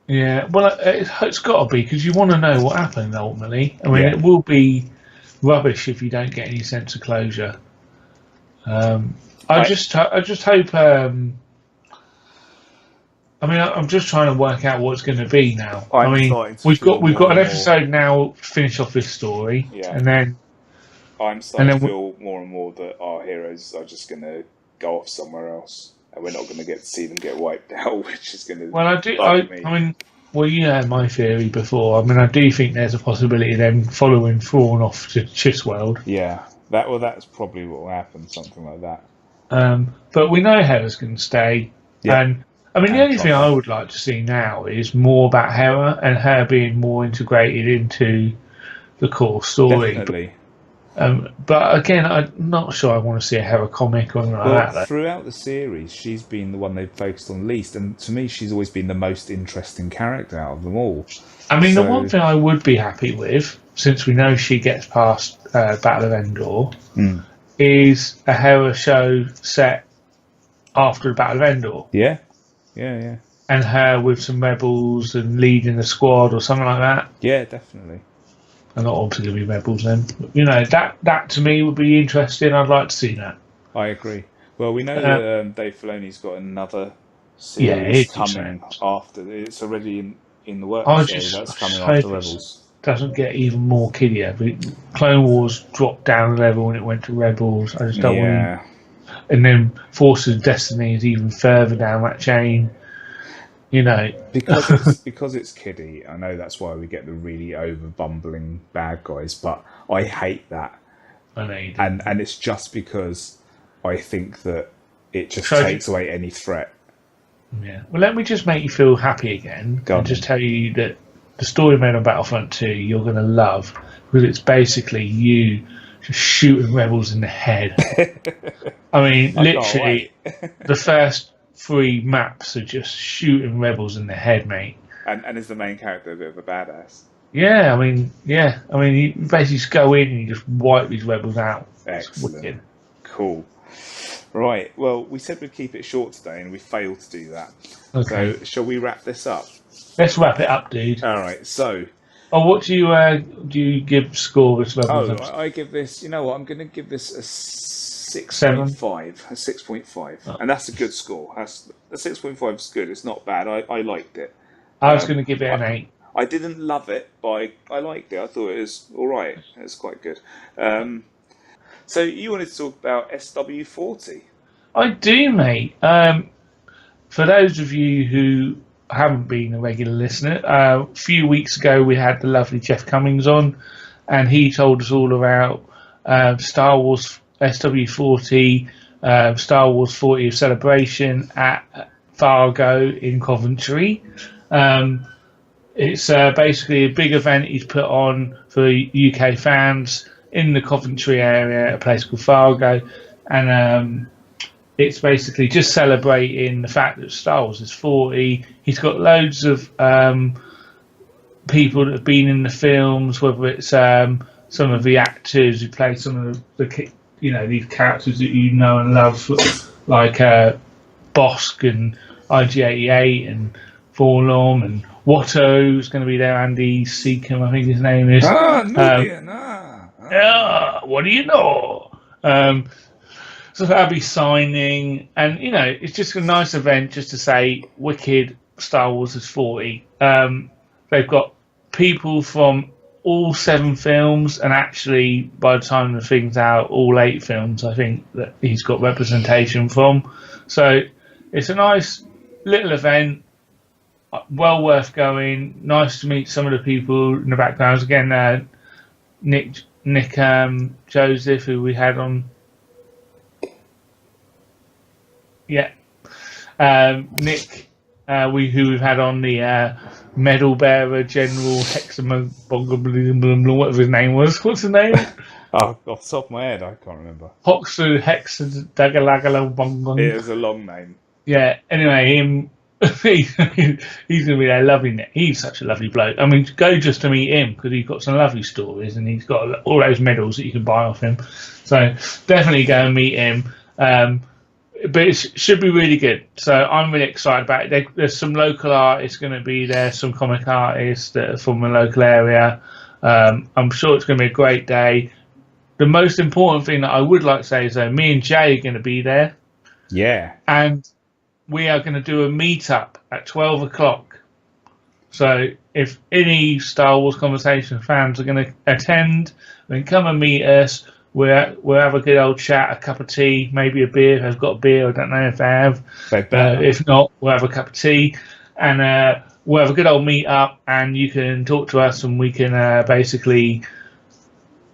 S2: Yeah, well, it's got to be because you want to know what happened ultimately. I mean,
S1: Yeah.
S2: it will be rubbish if you don't get any sense of closure. I just hope. I mean, I'm just trying to work out what it's going to be now.
S1: I'm
S2: I mean,
S1: starting to
S2: we've
S1: feel
S2: got
S1: more
S2: an
S1: and
S2: episode now to finish off this story,
S1: Yeah.
S2: and then
S1: I'm starting
S2: then
S1: to feel more and more that our heroes are just going to go off somewhere else, and we're not going to get to see them get wiped out, which is going to
S2: well, I do.
S1: bug me.
S2: I mean, well, you had my theory before. I mean, I do think there's a possibility of them following Thrawn off to Chisweld.
S1: Yeah, that's probably what will happen, something like that.
S2: But we know Hera's going to stay.
S1: Yeah.
S2: And I mean, the
S1: And
S2: only thing I would like to see now is more about Hera and her being more integrated into the core story.
S1: Definitely.
S2: But again, I'm not sure I want to see a Hera comic or anything like
S1: Well,
S2: that.
S1: throughout the series, she's been the one they've focused on least, and to me, she's always been the most interesting character out of them all.
S2: I mean, the
S1: So-
S2: one thing I would be happy with, since we know she gets past Battle of Endor, is a Hera show set after the Battle of Endor.
S1: Yeah, yeah.
S2: And her with some rebels and leading a squad or something like that.
S1: Yeah, definitely.
S2: And not obviously going to be rebels then. But, that to me would be interesting. I'd like to see that.
S1: I agree. Well, we know that Dave Filoni's got another series
S2: it's
S1: coming after. It's already in the works.
S2: I
S1: So
S2: just
S1: that's coming
S2: hope
S1: after
S2: it
S1: Rebels.
S2: doesn't get even more kiddier. Clone Wars dropped down a level when it went to Rebels. I just don't want. And then Forces of Destiny is even further down that chain.
S1: Because it's kiddie. I know that's why we get the really over bumbling bad guys, but I hate that.
S2: I know you do.
S1: And it's just because I think that it just
S2: So
S1: takes away any threat.
S2: Yeah. Well, let me just make you feel happy again.
S1: Go on.
S2: And just tell you that the story made on Battlefront 2 you're going to love, because it's basically you just shooting rebels in the head. I mean,
S1: I can't
S2: literally, the first 3 maps are just shooting rebels in the head, mate.
S1: And is the main character a bit of a badass?
S2: Yeah, I mean, you basically just go in and you just wipe these rebels out. It's
S1: Excellent.
S2: wicked.
S1: Cool. Right. Well, we said we'd keep it short today, and we failed to do that.
S2: Okay.
S1: So, shall we wrap this up?
S2: Let's wrap it up, dude.
S1: All right. So,
S2: Oh, what do you give score this lovely episode?
S1: I give this. You know what? I'm going to give this a 6.5.
S2: 7?
S1: A 6.5,
S2: Oh.
S1: and that's a good score. That's a 6.5 is good. It's not bad. I liked it.
S2: I was going to give it an 8.
S1: I didn't love it, but I liked it. I thought it was all right. It was quite good. So you wanted to talk about SW40?
S2: I do, mate. For those of you who haven't been a regular listener, a few weeks ago we had the lovely Jeff Cummings on, and he told us all about Star Wars SW40, Star Wars 40th celebration at Fargo in Coventry. It's basically a big event he's put on for UK fans in the Coventry area, a place called Fargo, and it's basically just celebrating the fact that Star Wars is 40. He's got loads of people that have been in the films, whether it's some of the actors who play some of the these characters that you know and love, like Bosk and IG-88 and Forlorn and Watto's going to be there. Andy Seacombe, I think his name is. Yeah, what do you know? So that'll be signing, and it's just a nice event just to say, wicked, Star Wars is 40. They've got people from all 7 films, and actually, by the time the thing's out, all 8 films, I think, that he's got representation from. So it's a nice little event, well worth going. Nice to meet some of the people in the backgrounds. Again, Nick Joseph, who we had on. Yeah, Nick, who we've had on, the medal bearer, General whatever his name was. What's his name?
S1: Oh, off the top of my head, I can't remember.
S2: Hoxu Hexadagalagala.
S1: It was a long name.
S2: Yeah. Anyway, he's going to be there, loving it. He's such a lovely bloke. I mean, go just to meet him because he's got some lovely stories and he's got all those medals that you can buy off him. So definitely go and meet him. But it should be really good. So I'm really excited about it. There's some local artists going to be there, some comic artists that are from the local area. I'm sure it's going to be a great day. The most important thing that I would like to say is that me and Jay are going to be there.
S1: Yeah.
S2: And we are going to do a meet-up at 12 o'clock. So if any Star Wars Conversation fans are going to attend, then come and meet us. We'll have a good old chat, a cup of tea, maybe a beer. If they've got a beer, I don't know if they have. If not, we'll have a cup of tea, and we'll have a good old meet up. And you can talk to us, and we can basically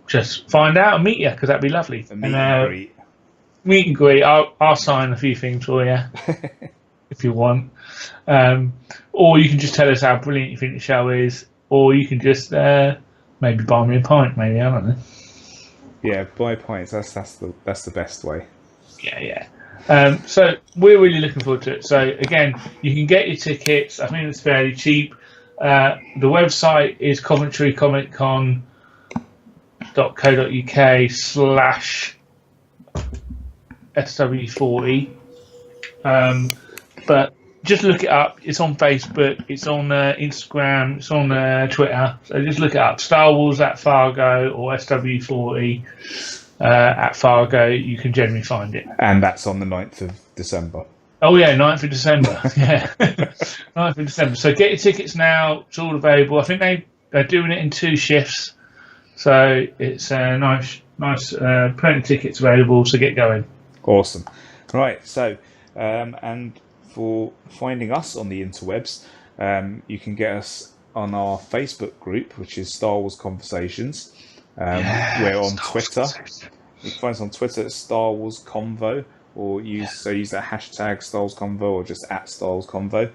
S2: just find out and meet you, because that'd be lovely.
S1: Meet and greet.
S2: Meet and greet. I'll sign a few things for you if you want, or you can just tell us how brilliant you think the show is, or you can just maybe buy me a pint. Maybe, I don't know.
S1: Yeah, buy pints. That's the best way.
S2: Yeah. So we're really looking forward to it. So again, you can get your tickets. I think it's fairly cheap. The website is coventrycomiccon.co.uk/SW40. But just look it up. It's on Facebook. It's on Instagram. It's on Twitter. So just look it up. Star Wars at Fargo or SW40 at Fargo. You can generally find it.
S1: And that's on the 9th of December.
S2: Oh, yeah, 9th of December. Yeah, 9th of December. So get your tickets now. It's all available. I think they're doing it in 2 shifts. So it's nice. Plenty of tickets available. So get going.
S1: Awesome. Right. So, and for finding us on the interwebs, you can get us on our Facebook group, which is Star Wars Conversations. We're on Twitter. You can find us on Twitter at Star Wars Convo, or use that hashtag Star Wars Convo, or just at Star Wars Convo.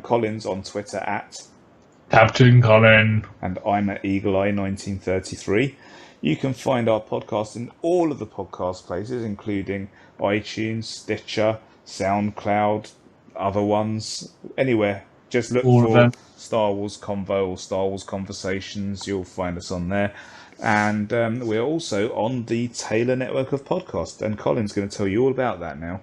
S1: Colin's on Twitter at
S2: Captain Colin,
S1: and I'm at Eagle Eye 1933. You can find our podcast in all of the podcast places, including iTunes, Stitcher, SoundCloud, other ones, anywhere. Just look for Star Wars Convo or Star Wars Conversations. You'll find us on there. And we're also on the Taylor network of podcasts, and Colin's going to tell you all about that now.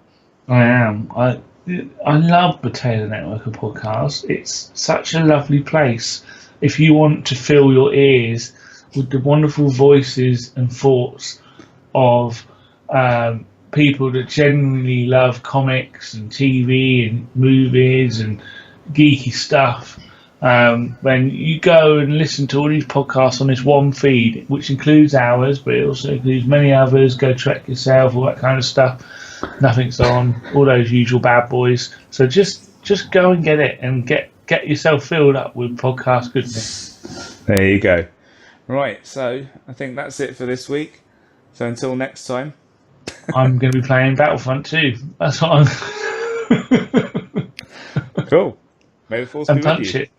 S2: I am. I love the Taylor Network of podcasts. It's such a lovely place. If you want to fill your ears with the wonderful voices and thoughts of people that genuinely love comics and TV and movies and geeky stuff, when you go and listen to all these podcasts on this one feed, which includes ours, but it also includes many others, Go Trek Yourself, all that kind of stuff. Nothing's on, all those usual bad boys. So just go and get it and get yourself filled up with podcast goodness.
S1: There you go. Right, so I think that's it for this week. So until next time.
S2: I'm going to be playing Battlefront 2. That's what I'm...
S1: Cool. May the force be with you.
S2: And punch it.